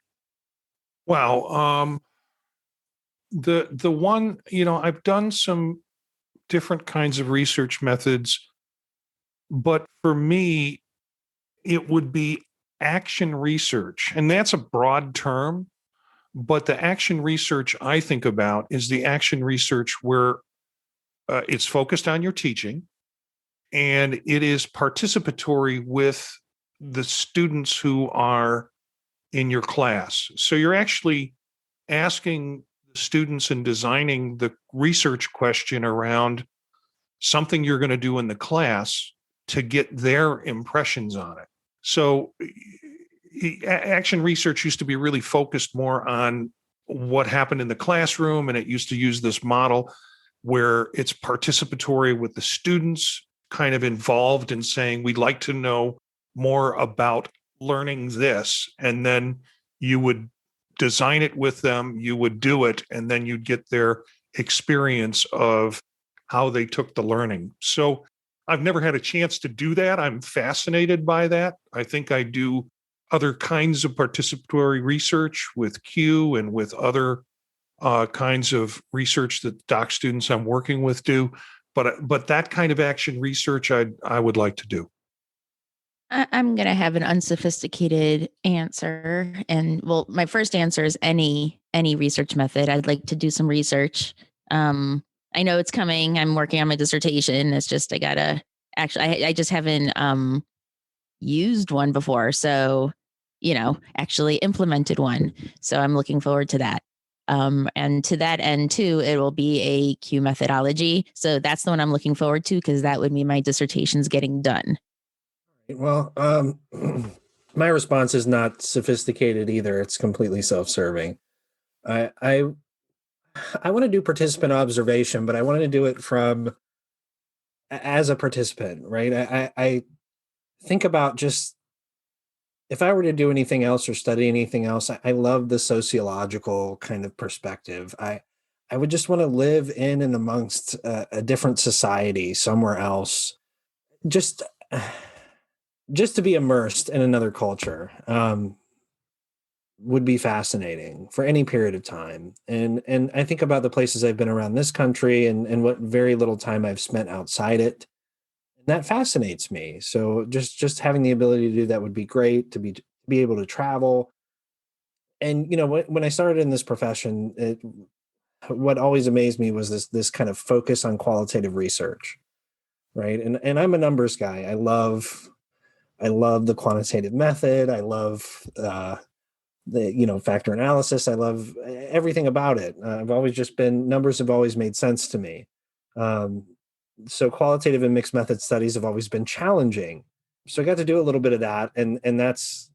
Wow. The one, I've done some different kinds of research methods, but for me, it would be action research. And that's a broad term, but the action research I think about is the action research where it's focused on your teaching and it is participatory with the students who are in your class. So you're actually asking students and designing the research question around something you're going to do in the class to get their impressions on it. So action research used to be really focused more on what happened in the classroom, and it used to use this model where it's participatory with the students kind of involved in saying, we'd like to know more about learning this. And then you would design it with them, you would do it, and then you'd get their experience of how they took the learning. So I've never had a chance to do that. I'm fascinated by that. I think I do other kinds of participatory research with Q and with other kinds of research that doc students I'm working with do. But that kind of action research I would like to do. I'm going to have an unsophisticated answer. And well, my first answer is any research method. I'd like to do some research. I know it's coming. I'm working on my dissertation. It's just, I just haven't used one before. So, actually implemented one. So I'm looking forward to that. And to that end too, it will be a Q methodology. So that's the one I'm looking forward to, because that would mean my dissertation's getting done. Well, my response is not sophisticated either. It's completely self-serving. I want to do participant observation, but I want to do it as a participant, right? I think about just, if I were to do anything else or study anything else, I love the sociological kind of perspective. I would just want to live in and amongst a different society somewhere else, just to be immersed in another culture would be fascinating for any period of time. And I think about the places I've been around this country and what very little time I've spent outside it. That fascinates me. So just having the ability to do that would be great, to be able to travel. And, when I started in this profession, what always amazed me was this kind of focus on qualitative research, right? And I'm a numbers guy. I love the quantitative method. I love the factor analysis. I love everything about it. I've always just been, numbers have always made sense to me. So qualitative and mixed method studies have always been challenging. So I got to do a little bit of that, and that's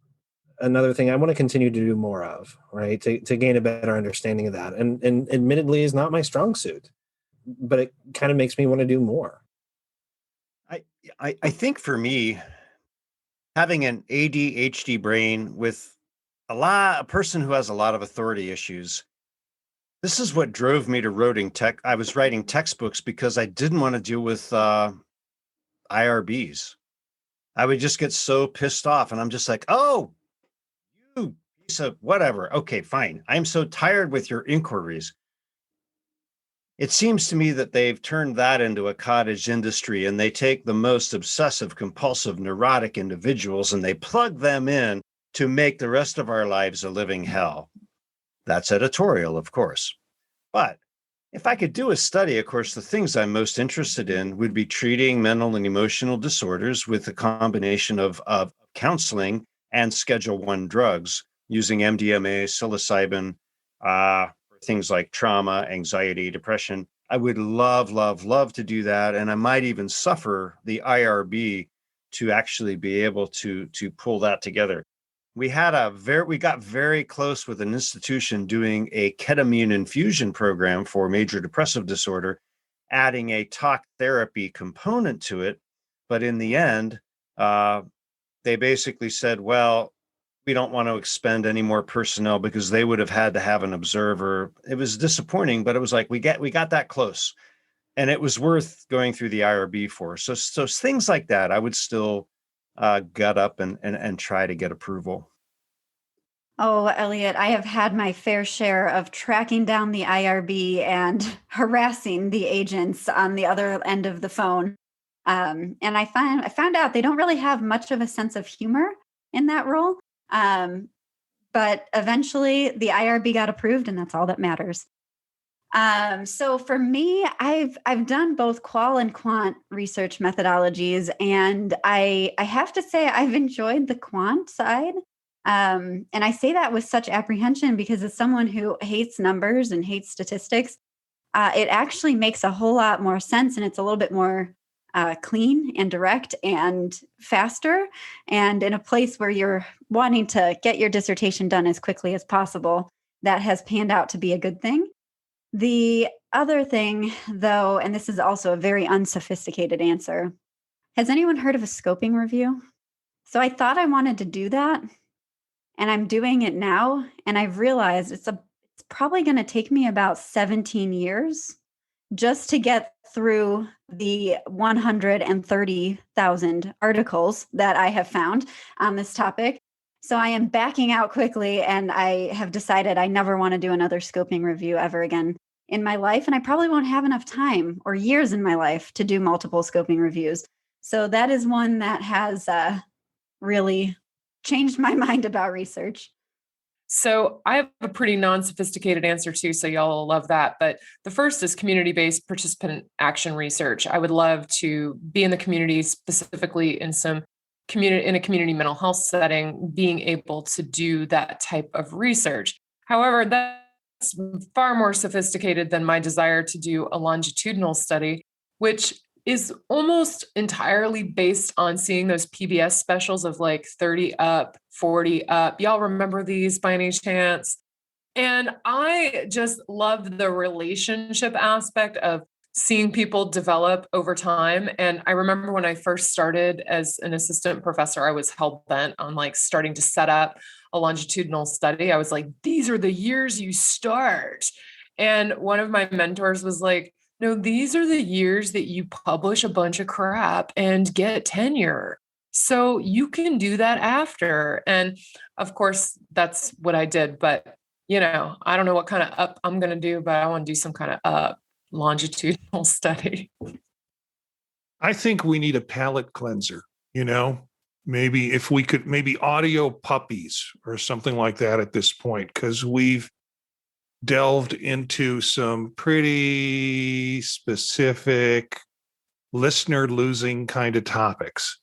another thing I want to continue to do more of, right? To gain a better understanding of that. And admittedly is not my strong suit, but it kind of makes me want to do more. I think for me, having an ADHD brain with a person who has a lot of authority issues, this is what drove me to writing I was writing textbooks because I didn't want to deal with IRBs. I would just get so pissed off, and I'm just like, oh, you piece of whatever. Okay, fine. I'm so tired with your inquiries. It seems to me that they've turned that into a cottage industry, and they take the most obsessive, compulsive, neurotic individuals and they plug them in to make the rest of our lives a living hell. That's editorial, of course. But if I could do a study, of course, the things I'm most interested in would be treating mental and emotional disorders with a combination of counseling and Schedule I drugs using MDMA, psilocybin, for things like trauma, anxiety, depression. I would love, love, love to do that. And I might even suffer the IRB to actually be able to pull that together. We got very close with an institution doing a ketamine infusion program for major depressive disorder, adding a talk therapy component to it. But in the end, they basically said, well, we don't want to expend any more personnel because they would have had to have an observer. It was disappointing, but it was like, we got that close, and it was worth going through the IRB for. So things like that, I would still gut up and try to get approval. Oh, Elliott, I have had my fair share of tracking down the IRB and harassing the agents on the other end of the phone. And I found out they don't really have much of a sense of humor in that role. But eventually the IRB got approved, and that's all that matters. So for me, I've done both qual and quant research methodologies, and I have to say I've enjoyed the quant side. And I say that with such apprehension because as someone who hates numbers and hates statistics, it actually makes a whole lot more sense, and it's a little bit more clean and direct and faster, and in a place where you're wanting to get your dissertation done as quickly as possible. That has panned out to be a good thing. The other thing, though, and this is also a very unsophisticated answer, has anyone heard of a scoping review? So I thought I wanted to do that, and I'm doing it now, and I've realized it's probably going to take me about 17 years just to get through the 130,000 articles that I have found on this topic. So I am backing out quickly, and I have decided I never want to do another scoping review ever again in my life. And I probably won't have enough time or years in my life to do multiple scoping reviews. So that is one that has really changed my mind about research. So I have a pretty non-sophisticated answer too, so y'all will love that. But the first is community-based participant action research. I would love to be in the community, specifically in a community mental health setting, being able to do that type of research. However, that's far more sophisticated than my desire to do a longitudinal study, which is almost entirely based on seeing those PBS specials of like 30 up, 40 up. Y'all remember these by any chance? And I just love the relationship aspect of seeing people develop over time. And I remember when I first started as an assistant professor, I was hell-bent on like starting to set up a longitudinal study. I was like, these are the years you start. And one of my mentors was like, no, these are the years that you publish a bunch of crap and get tenure. So you can do that after. And of course, that's what I did. But, I don't know what kind of up I'm going to do, but I want to do some kind of up longitudinal study. I think we need a palate cleanser, maybe if we could, maybe audio puppies or something like that at this point, because we've delved into some pretty specific listener losing kind of topics.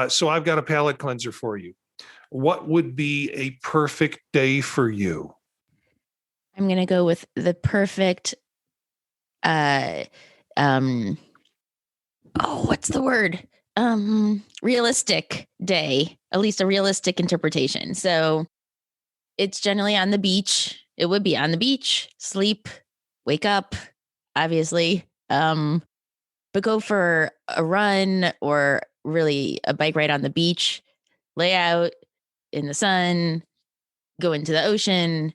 So I've got a palate cleanser for you. What would be a perfect day for you? I'm going to go with the perfect, what's the word? realistic day, at least a realistic interpretation. So it's generally on the beach. It would be on the beach, sleep, wake up, obviously. But go for a run or really a bike ride on the beach, lay out in the sun, go into the ocean.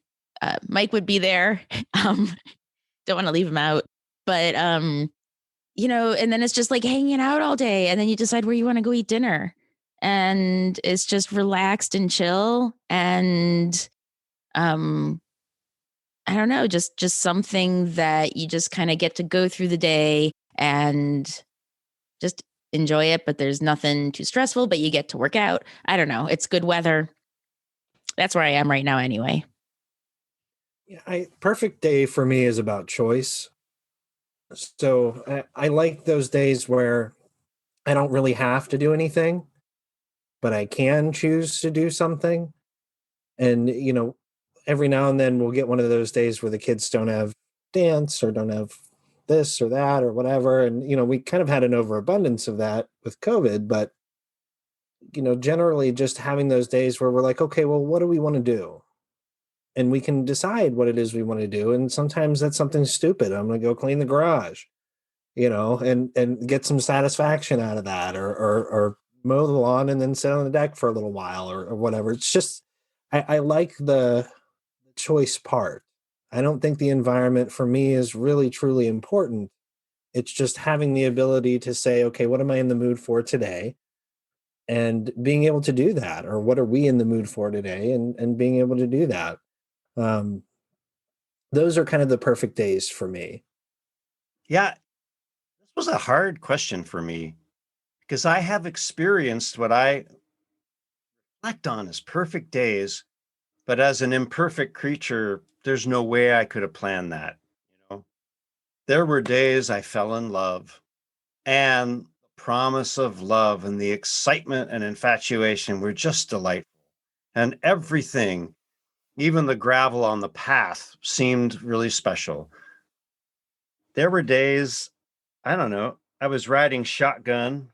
Mike would be there. Don't want to leave him out. But, and then it's just like hanging out all day. And then you decide where you want to go eat dinner. And it's just relaxed and chill. And I don't know, just something that you just kind of get to go through the day and just enjoy it. But there's nothing too stressful, but you get to work out. I don't know. It's good weather. That's where I am right now anyway. Yeah, perfect day for me is about choice. So I like those days where I don't really have to do anything, but I can choose to do something. And, every now and then we'll get one of those days where the kids don't have dance or don't have this or that or whatever. And, we kind of had an overabundance of that with COVID, but, generally just having those days where we're like, okay, well, what do we want to do? And we can decide what it is we want to do. And sometimes that's something stupid. I'm going to go clean the garage, and get some satisfaction out of that, or mow the lawn and then sit on the deck for a little while or whatever. It's just, I like the choice part. I don't think the environment for me is really truly important. It's just having the ability to say, okay, what am I in the mood for today? And being able to do that, or what are we in the mood for today? And being able to do that. Those are kind of the perfect days for me. Yeah, this was a hard question for me because I have experienced what I reflect on as perfect days, but as an imperfect creature, there's no way I could have planned that. There were days I fell in love, and the promise of love and the excitement and infatuation were just delightful. And everything, even the gravel on the path, seemed really special. There were days, I don't know, I was riding shotgun,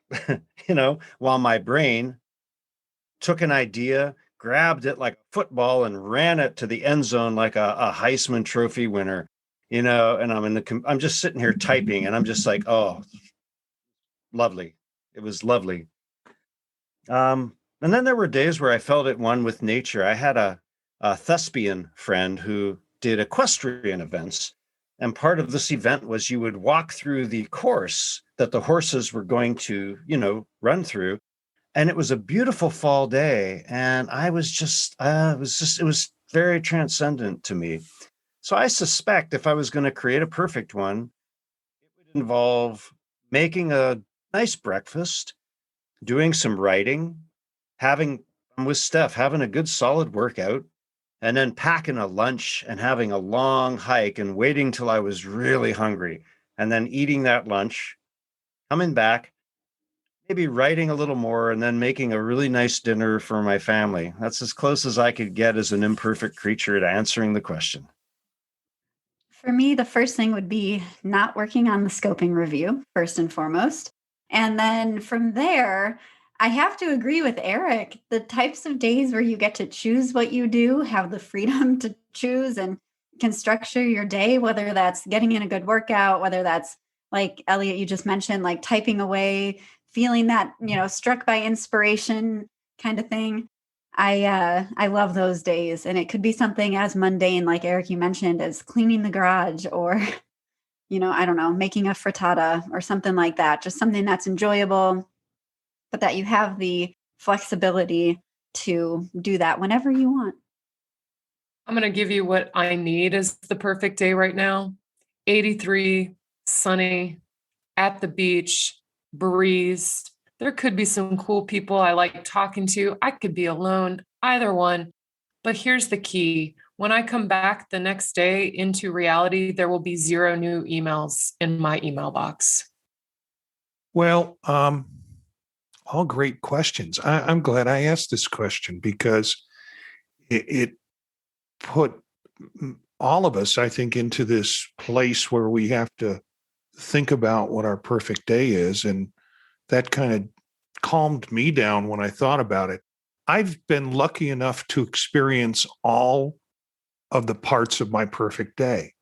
while my brain took an idea, grabbed it like a football and ran it to the end zone like a Heisman Trophy winner, and I'm just sitting here typing and I'm just like, oh, lovely. It was lovely. And then there were days where I felt at one with nature. I had a thespian friend who did equestrian events. And part of this event was you would walk through the course that the horses were going to, run through. And it was a beautiful fall day. And I was just, it was very transcendent to me. So I suspect if I was going to create a perfect one, it would involve making a nice breakfast, doing some writing, having a good solid workout, and then packing a lunch and having a long hike and waiting till I was really hungry, and then eating that lunch, coming back, maybe writing a little more, and then making a really nice dinner for my family. That's as close as I could get as an imperfect creature to answering the question. For me, the first thing would be not working on the scoping review, first and foremost. And then from there, I have to agree with Eric. The types of days where you get to choose what you do, have the freedom to choose and can structure your day, whether that's getting in a good workout, whether that's like Elliott, you just mentioned, like typing away, feeling that, struck by inspiration kind of thing. I love those days. And it could be something as mundane, like Eric, you mentioned, as cleaning the garage or, I don't know, making a frittata or something like that. Just something that's enjoyable, but that you have the flexibility to do that whenever you want. I'm going to give you what I need as the perfect day right now. 83, sunny, at the beach, breeze. There could be some cool people I like talking to. I could be alone, either one. But here's the key. When I come back the next day into reality, there will be 0 new emails in my email box. Well, all great questions. I'm glad I asked this question because it put all of us, I think, into this place where we have to think about what our perfect day is. And that kind of calmed me down when I thought about it. I've been lucky enough to experience all of the parts of my perfect day.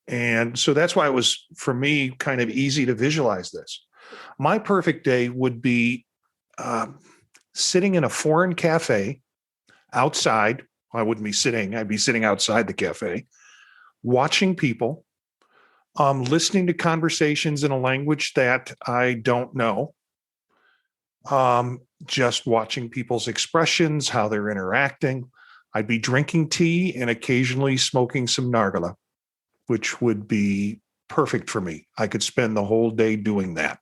And so that's why it was, for me, kind of easy to visualize this. My perfect day would be sitting in a foreign cafe outside. I wouldn't be sitting, I'd be sitting outside the cafe, watching people, listening to conversations in a language that I don't know, just watching people's expressions, how they're interacting. I'd be drinking tea and occasionally smoking some nargile, which would be perfect for me. I could spend the whole day doing that.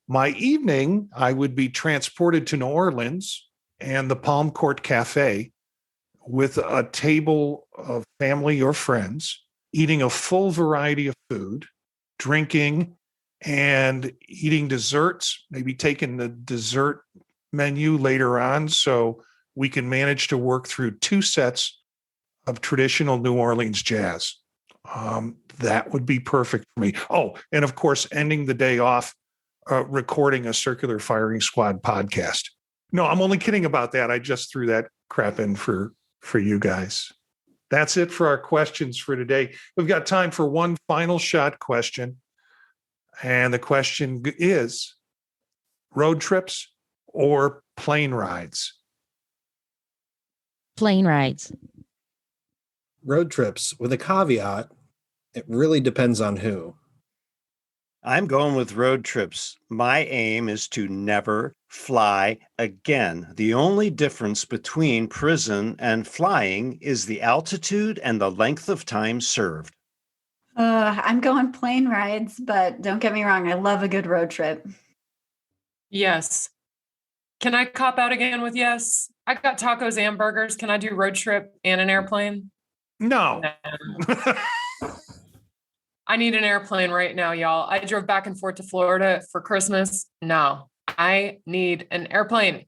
My evening, I would be transported to New Orleans and the Palm Court Cafe with a table of family or friends, eating a full variety of food, drinking, and eating desserts, maybe taking the dessert menu later on so we can manage to work through 2 sets of traditional New Orleans jazz. That would be perfect for me. Oh, and of course, ending the day off recording a Circular Firing Squad podcast. No, I'm only kidding about that. I just threw that crap in for you guys. That's it for our questions for today. We've got time for one final shot question. And the question is, road trips or plane rides? Plane rides. Road trips, with a caveat, it really depends on who. I'm going with road trips. My aim is to never fly again. The only difference between prison and flying is the altitude and the length of time served. I'm going plane rides, but don't get me wrong, I love a good road trip. Yes. Can I cop out again with yes? I got tacos and burgers. Can I do road trip and an airplane? No. I need an airplane right now, y'all. I drove back and forth to Florida for Christmas. No, I need an airplane.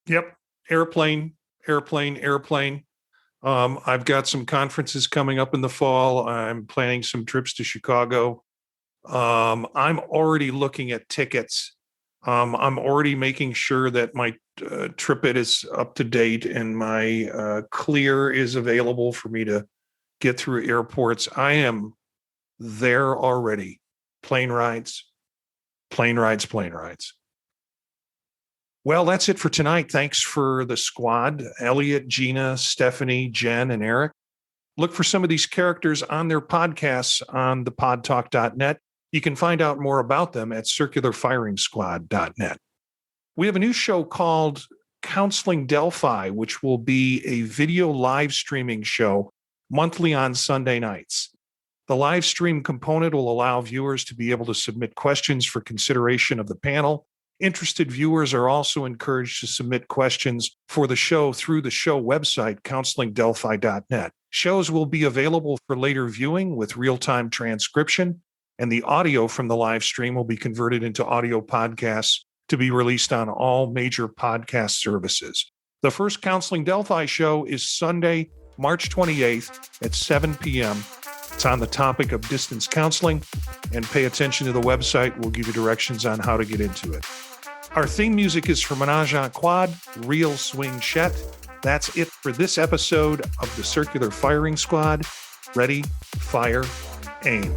Yep. Airplane. I've got some conferences coming up in the fall. I'm planning some trips to Chicago. I'm already looking at tickets. I'm already making sure that my TripIt is up to date and my Clear is available for me to get through airports. I am there already. Plane rides. Well, that's it for tonight. Thanks for the squad, Elliott, Gina, Stephanie, Jenn, and Eric. Look for some of these characters on their podcasts on thepodtalk.net. You can find out more about them at circularfiringsquad.net. We have a new show called Counseling Delphi, which will be a video live streaming show monthly on Sunday nights. The live stream component will allow viewers to be able to submit questions for consideration of the panel. Interested viewers are also encouraged to submit questions for the show through the show website, counselingdelphi.net. Shows will be available for later viewing with real-time transcription, and the audio from the live stream will be converted into audio podcasts to be released on all major podcast services. The first Counseling Delphi show is Sunday, March 28th at 7 p.m. It's on the topic of distance counseling, and pay attention to the website. We'll give you directions on how to get into it. Our theme music is from Menage a Quad, Real Swing Shet. That's it for this episode of the Circular Firing Squad. Ready, fire, aim.